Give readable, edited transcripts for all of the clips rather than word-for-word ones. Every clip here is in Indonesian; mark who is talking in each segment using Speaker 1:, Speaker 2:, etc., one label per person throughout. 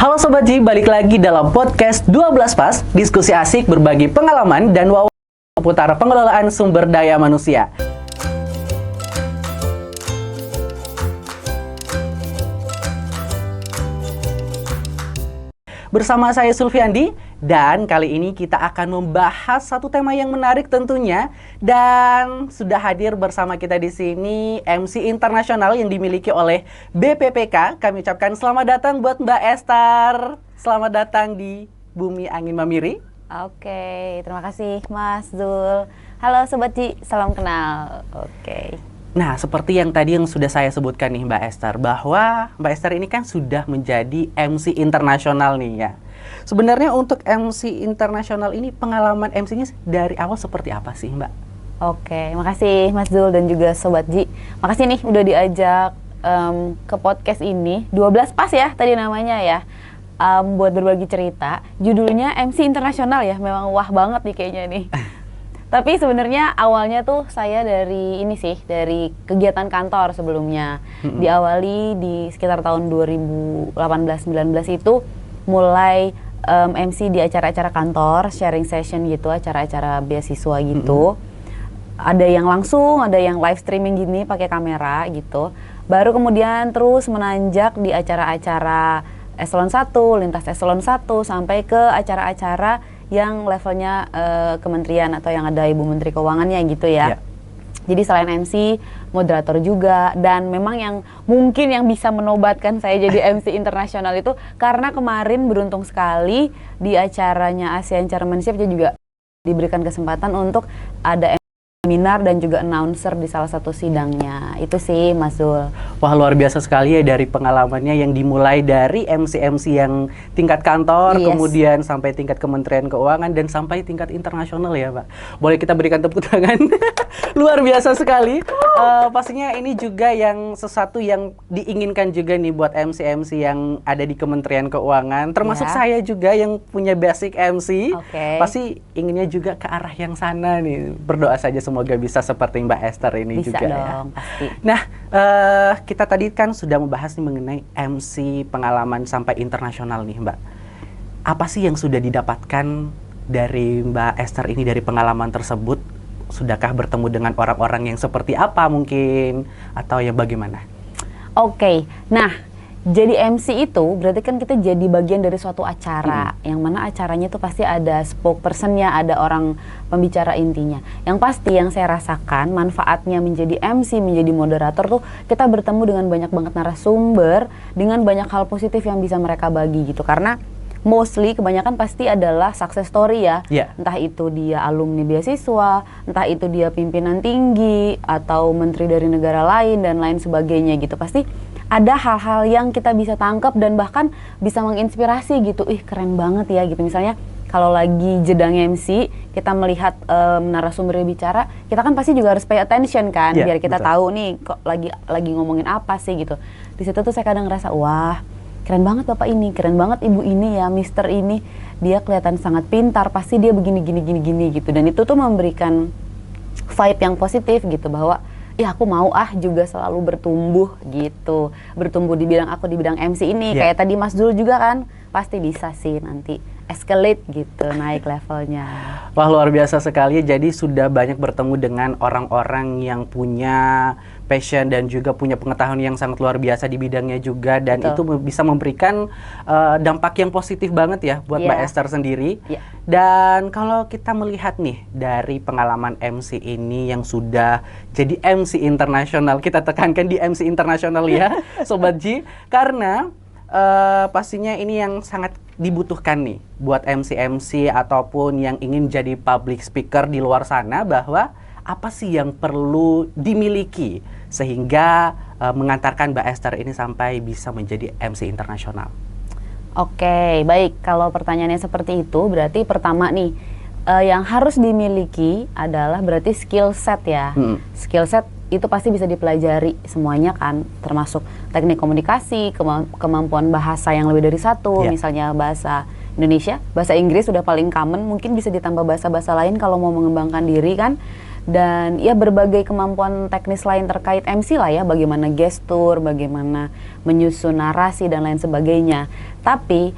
Speaker 1: Halo Sobat Ji, balik lagi dalam podcast 12 Pas, diskusi asik berbagi pengalaman dan wawasan seputar pengelolaan sumber daya manusia. Bersama saya Sulfiandi, dan kali ini kita akan membahas satu tema yang menarik tentunya. Dan sudah hadir bersama kita di sini MC internasional yang dimiliki oleh BPPK. Kami ucapkan selamat datang buat Mbak Esther. Selamat datang di Bumi Angin Mamiri.
Speaker 2: Oke, terima kasih Mas Zul. Halo Sobat Ji, salam kenal. Oke.
Speaker 1: Nah, seperti yang tadi yang sudah saya sebutkan nih Mbak Esther, bahwa Mbak Esther ini kan sudah menjadi MC internasional nih ya. Sebenarnya untuk MC internasional ini pengalaman MC-nya dari awal seperti apa sih Mbak?
Speaker 2: Oke, makasih Mas Zul dan juga Sobat Ji. Makasih nih udah diajak ke podcast ini. 12 Pas ya tadi namanya ya. Buat berbagi cerita. Judulnya MC internasional ya, memang wah banget nih kayaknya nih. Tapi sebenarnya awalnya tuh saya dari ini sih, dari kegiatan kantor sebelumnya. Diawali di sekitar tahun 2018-19 itu mulai MC di acara-acara kantor, sharing session gitu, acara-acara beasiswa gitu. Ada yang langsung, ada yang live streaming gini pakai kamera gitu. Baru kemudian terus menanjak di acara-acara eselon 1, lintas eselon 1 sampai ke acara-acara yang levelnya kementerian atau yang ada Ibu Menteri Keuangannya gitu ya. Jadi selain MC, moderator juga, dan memang yang mungkin yang bisa menobatkan saya jadi MC internasional itu karena kemarin beruntung sekali di acaranya ASEAN Chairmanship juga diberikan kesempatan untuk ada seminar dan juga announcer di salah satu sidangnya. Itu sih Mas Zul.
Speaker 1: Wah, luar biasa sekali ya dari pengalamannya yang dimulai dari MC-MC yang tingkat kantor, kemudian sampai tingkat Kementerian Keuangan dan sampai tingkat internasional ya Pak. Boleh kita berikan tepuk tangan? Luar biasa sekali. Pastinya ini juga yang sesuatu yang diinginkan juga nih buat MC-MC yang ada di Kementerian Keuangan. Termasuk saya juga yang punya basic MC. Pasti inginnya juga ke arah yang sana nih. Berdoa saja semoga bisa seperti Mbak Esther ini
Speaker 2: bisa
Speaker 1: juga
Speaker 2: dong,
Speaker 1: ya.
Speaker 2: Pasti.
Speaker 1: Nah, kita tadi kan sudah membahas nih mengenai MC pengalaman sampai internasional nih Mbak. Apa sih yang sudah didapatkan dari Mbak Esther ini dari pengalaman tersebut? Sudahkah bertemu dengan orang-orang yang seperti apa mungkin? Atau yang bagaimana?
Speaker 2: Oke, nah jadi MC itu berarti kan kita jadi bagian dari suatu acara, yang mana acaranya itu pasti ada spokesperson-nya, ada orang pembicara intinya. Yang pasti yang saya rasakan manfaatnya menjadi MC, menjadi moderator tuh kita bertemu dengan banyak banget narasumber, dengan banyak hal positif yang bisa mereka bagi gitu. Karena mostly kebanyakan pasti adalah success story ya. Entah itu dia alumni beasiswa, entah itu dia pimpinan tinggi atau menteri dari negara lain dan lain sebagainya gitu. Pasti ada hal-hal yang kita bisa tangkap dan bahkan bisa menginspirasi gitu. Ih, keren banget ya gitu. Misalnya kalau lagi jedang MC, kita melihat narasumber bicara, kita kan pasti juga harus pay attention kan, biar kita tahu nih kok lagi ngomongin apa sih gitu. Di situ tuh saya kadang ngerasa, wah, keren banget Bapak ini, keren banget Ibu ini ya, Mister ini, dia kelihatan sangat pintar, pasti dia begini gitu. Dan itu tuh memberikan vibe yang positif gitu, bahwa ya aku mau juga selalu bertumbuh gitu, bertumbuh di bidang MC ini. Kayak tadi Mas Zul juga kan, pasti bisa sih nanti escalate gitu, naik levelnya.
Speaker 1: Wah, luar biasa sekali. Jadi sudah banyak bertemu dengan orang-orang yang punya passion dan juga punya pengetahuan yang sangat luar biasa di bidangnya juga, dan itu bisa memberikan dampak yang positif banget ya buat Mbak Esther sendiri. Dan kalau kita melihat nih dari pengalaman MC ini yang sudah jadi MC internasional, kita tekankan di MC internasional ya Sobat Ji, karena pastinya ini yang sangat dibutuhkan nih buat MC-MC ataupun yang ingin jadi public speaker di luar sana, bahwa apa sih yang perlu dimiliki sehingga mengantarkan Mbak Esther ini sampai bisa menjadi MC internasional.
Speaker 2: Oke, baik. Kalau pertanyaannya seperti itu, berarti pertama nih yang harus dimiliki adalah berarti skill set ya. Skill set itu pasti bisa dipelajari semuanya kan, termasuk teknik komunikasi, kemampuan bahasa yang lebih dari satu, misalnya bahasa Indonesia, bahasa Inggris sudah paling common, mungkin bisa ditambah bahasa-bahasa lain kalau mau mengembangkan diri kan. dan ya berbagai kemampuan teknis lain terkait MC lah ya, bagaimana gestur, bagaimana menyusun narasi dan lain sebagainya. Tapi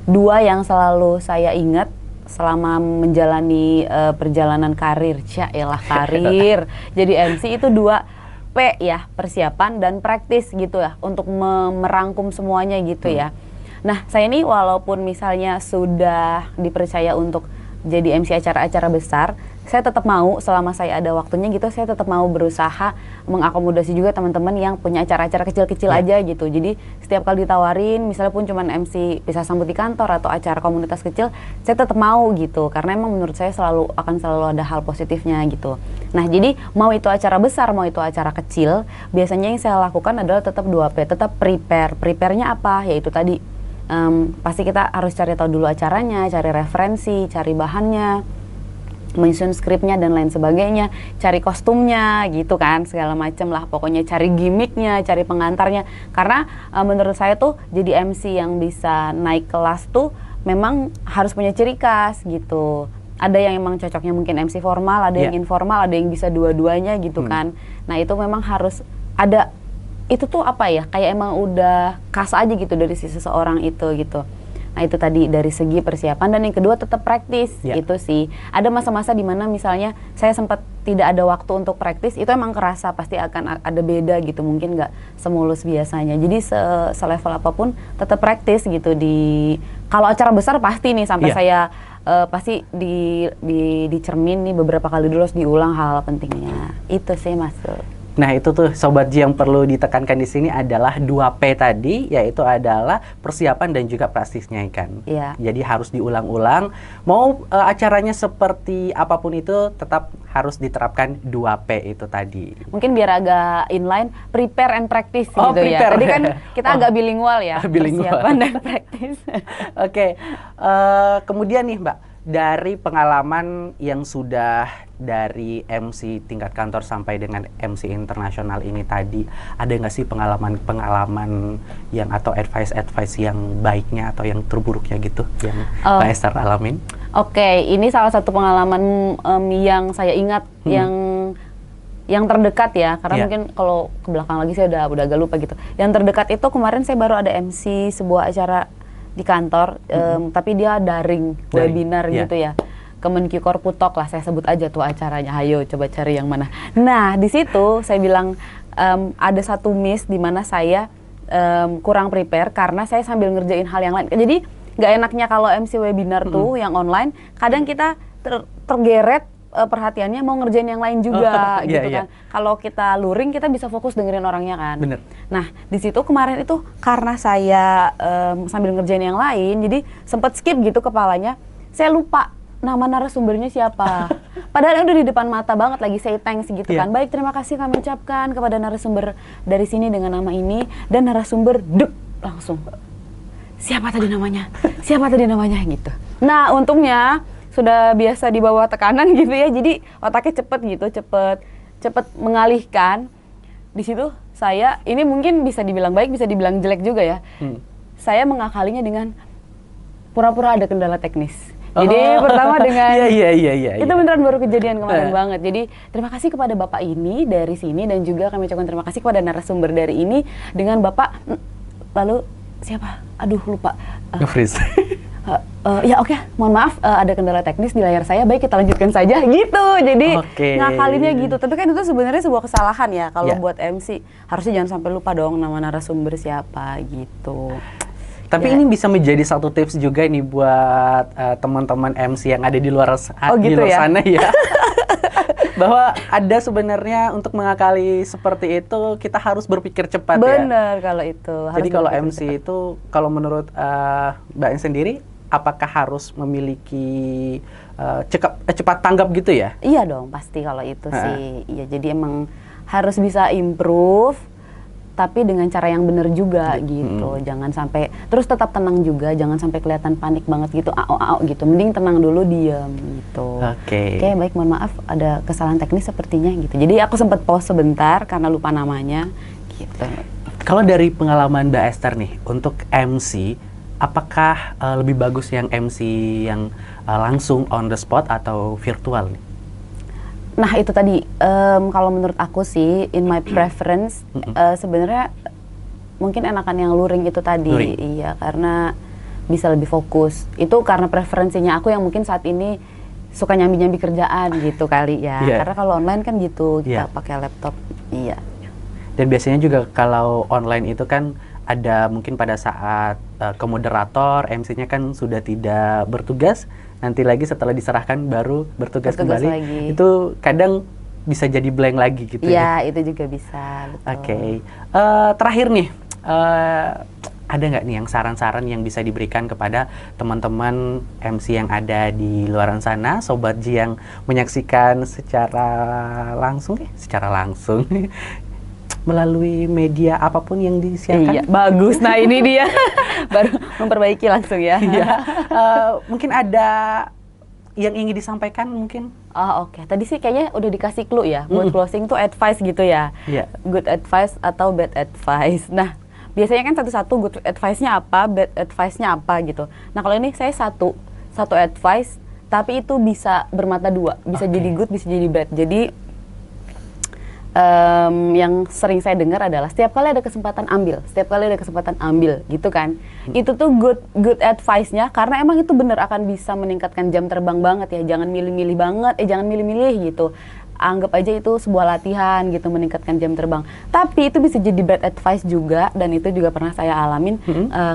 Speaker 2: dua yang selalu saya ingat selama menjalani perjalanan karir, karir jadi MC itu 2P ya, persiapan dan praktis gitu ya, untuk merangkum semuanya gitu ya. Nah, saya ini walaupun misalnya sudah dipercaya untuk jadi MC acara-acara besar, saya tetap mau, selama saya ada waktunya gitu, saya tetap mau berusaha mengakomodasi juga teman-teman yang punya acara-acara kecil-kecil aja gitu. Jadi setiap kali ditawarin, misalnya pun cuman MC bisa sambut di kantor atau acara komunitas kecil, saya tetap mau gitu, karena emang menurut saya akan selalu ada hal positifnya gitu. Nah, jadi mau itu acara besar, mau itu acara kecil, biasanya yang saya lakukan adalah tetap 2P, tetap prepare. Prepare-nya apa? Yaitu tadi, pasti kita harus cari tahu dulu acaranya, cari referensi, cari bahannya, menyusun skripnya dan lain sebagainya, cari kostumnya gitu kan, segala macam lah, pokoknya cari gimmicknya, cari pengantarnya. Karena menurut saya tuh jadi MC yang bisa naik kelas tuh memang harus punya ciri khas gitu. Ada yang emang cocoknya mungkin MC formal, ada yang informal, ada yang bisa dua-duanya gitu kan. Nah, itu memang harus ada, itu tuh apa ya, kayak emang udah khas aja gitu dari si seseorang itu gitu. Nah, itu tadi dari segi persiapan, dan yang kedua tetap praktis itu sih. Ada masa-masa dimana misalnya saya sempat tidak ada waktu untuk praktis, itu emang kerasa pasti akan ada beda gitu, mungkin nggak semulus biasanya. Jadi selevel apapun tetap praktis gitu. Kalau acara besar pasti nih sampai saya pasti dicermin nih beberapa kali dulu, harus diulang hal-hal pentingnya. Itu sih masuk.
Speaker 1: Nah, itu tuh Sobat Ji yang perlu ditekankan di sini adalah 2P tadi, yaitu adalah persiapan dan juga praktisnya kan. Jadi harus diulang-ulang. Mau acaranya seperti apapun itu tetap harus diterapkan 2P itu tadi.
Speaker 2: Mungkin biar agak inline, prepare and practice gitu ya. Tadi kan kita agak bilingual ya, persiapan dan praktis.
Speaker 1: Oke. Kemudian nih Mbak, dari pengalaman yang sudah dari MC tingkat kantor sampai dengan MC internasional ini tadi, ada nggak sih pengalaman yang atau advice yang baiknya atau yang terburuknya gitu yang Mbak Esther alamin?
Speaker 2: Oke, ini salah satu pengalaman yang saya ingat, yang terdekat ya, karena mungkin kalau ke belakang lagi saya udah agak lupa gitu. Yang terdekat itu kemarin saya baru ada MC sebuah acara di kantor, tapi dia daring, webinar gitu ya. Kemenkikorputok lah, saya sebut aja tuh acaranya. Ayo coba cari yang mana. Nah, di situ saya bilang ada satu miss di mana saya kurang prepare karena saya sambil ngerjain hal yang lain. Jadi nggak enaknya kalau MC webinar tuh yang online, kadang kita tergeret perhatiannya mau ngerjain yang lain juga gitu kan. Kalau kita luring, kita bisa fokus dengerin orangnya kan.
Speaker 1: Bener.
Speaker 2: Nah, di situ kemarin itu karena saya sambil ngerjain yang lain, jadi sempat skip gitu kepalanya. Saya lupa nama narasumbernya siapa. Padahal udah di depan mata banget, lagi say thanks gitu kan. Baik, terima kasih kami ucapkan kepada narasumber dari sini dengan nama ini, dan narasumber langsung. Siapa tadi namanya? Siapa tadi namanya gitu. Nah, untungnya sudah biasa di bawah tekanan gitu ya. Jadi otaknya cepet gitu, cepet mengalihkan. Di situ saya, ini mungkin bisa dibilang baik, bisa dibilang jelek juga ya. Saya mengakalinya dengan pura-pura ada kendala teknis. Jadi pertama dengan itu beneran baru kejadian kemarin banget. Jadi terima kasih kepada Bapak ini dari sini, dan juga kami ucapkan terima kasih kepada narasumber dari ini dengan Bapak lalu siapa? Aduh lupa.
Speaker 1: Nge-freeze.
Speaker 2: Ya oke, mohon maaf ada kendala teknis di layar saya. Baik, kita lanjutkan saja gitu. Jadi ngakalinnya gitu. Tapi kan itu sebenarnya sebuah kesalahan ya kalau buat MC. Harusnya jangan sampai lupa dong nama narasumber siapa gitu.
Speaker 1: Tapi ini bisa menjadi satu tips juga nih buat teman-teman MC yang ada di luar sana ya. Bahwa ada sebenarnya untuk mengakali seperti itu kita harus berpikir cepat.
Speaker 2: Bener kalau itu.
Speaker 1: Jadi kalau MC itu, kalau menurut Mbak sendiri, apakah harus memiliki cepat tanggap gitu ya?
Speaker 2: Iya dong, pasti kalau itu sih. Iya, jadi emang harus bisa improve, tapi dengan cara yang benar juga gitu. Jangan sampai, terus tetap tenang juga, jangan sampai kelihatan panik banget gitu, gitu. Mending tenang dulu, diam gitu. Oke, baik, mohon maaf ada kesalahan teknis sepertinya gitu. Jadi aku sempat pause sebentar karena lupa namanya gitu.
Speaker 1: Kalau dari pengalaman Mbak Esther nih, untuk MC, apakah lebih bagus yang MC yang langsung on the spot atau virtual nih?
Speaker 2: Nah itu tadi, kalau menurut aku sih, in my preference, sebenarnya mungkin enakan yang luring itu tadi.
Speaker 1: Luring.
Speaker 2: Iya, karena bisa lebih fokus. Itu karena preferensinya aku yang mungkin saat ini suka nyambi-nyambi kerjaan gitu kali ya.
Speaker 1: Yeah.
Speaker 2: Karena kalau online kan gitu, kita
Speaker 1: Yeah.
Speaker 2: pakai laptop. Iya.
Speaker 1: Dan biasanya juga kalau online itu kan ada mungkin pada saat kemoderator, MC-nya kan sudah tidak bertugas, nanti lagi setelah diserahkan baru bertugas kembali.
Speaker 2: Lagi.
Speaker 1: Itu kadang bisa jadi blank lagi gitu ya.
Speaker 2: Iya, itu juga bisa.
Speaker 1: Oke. Terakhir nih, ada nggak nih yang saran-saran yang bisa diberikan kepada teman-teman MC yang ada di luar sana, Sobat Ji yang menyaksikan secara langsung melalui media apapun yang disiarkan?
Speaker 2: Iya, bagus. Nah ini dia, baru memperbaiki langsung ya.
Speaker 1: Iya. Mungkin ada yang ingin disampaikan mungkin?
Speaker 2: Oh oke. Tadi sih kayaknya udah dikasih clue ya, buat closing tuh advice gitu ya.
Speaker 1: Iya.
Speaker 2: Good advice atau bad advice. Nah, biasanya kan satu-satu good advice-nya apa, bad advice-nya apa gitu. Nah kalau ini saya satu advice, tapi itu bisa bermata dua. Bisa jadi good, bisa jadi bad. Jadi yang sering saya dengar adalah setiap kali ada kesempatan ambil gitu kan. Itu tuh good advice-nya, karena emang itu bener akan bisa meningkatkan jam terbang banget ya. Jangan milih-milih gitu. Anggap aja itu sebuah latihan gitu, meningkatkan jam terbang. Tapi itu bisa jadi bad advice juga, dan itu juga pernah saya alamin.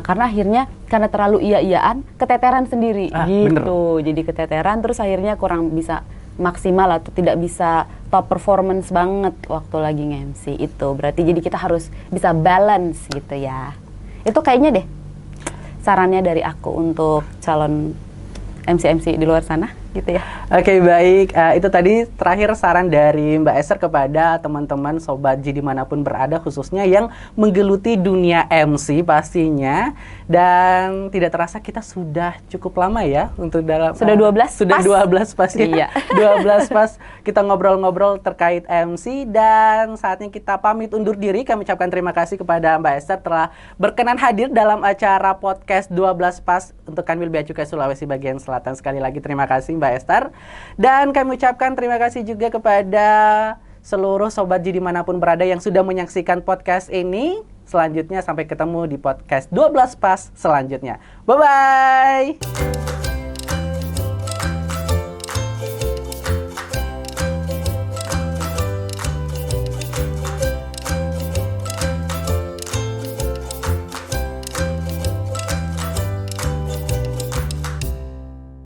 Speaker 2: Karena akhirnya karena terlalu iya-iyaan, keteteran sendiri gitu. Jadi keteteran, terus akhirnya kurang bisa maksimal atau tidak bisa top performance banget waktu lagi nge-MC itu. Berarti jadi kita harus bisa balance gitu ya. Itu kayaknya deh sarannya dari aku untuk calon MC-MC di luar sana gitu ya.
Speaker 1: Oke, baik. Itu tadi terakhir saran dari Mbak Esther kepada teman-teman Sobat Ji dimanapun berada, khususnya yang menggeluti dunia MC pastinya. Dan tidak terasa kita sudah cukup lama ya untuk dalam...
Speaker 2: Sudah 12
Speaker 1: Sudah
Speaker 2: pas.
Speaker 1: 12 pas ya.
Speaker 2: Iya.
Speaker 1: 12 pas kita ngobrol-ngobrol terkait MC, dan saatnya kita pamit undur diri. Kami ucapkan terima kasih kepada Mbak Esther telah berkenan hadir dalam acara podcast 12 pas untuk Kanwil Bea Cukai Sulawesi bagian Selatan. Sekali lagi terima kasih Mbak Esther. Dan kami ucapkan terima kasih juga kepada seluruh Sobat Ji dimanapun berada yang sudah menyaksikan podcast ini. Selanjutnya sampai ketemu di podcast 12 pas selanjutnya. Bye-bye!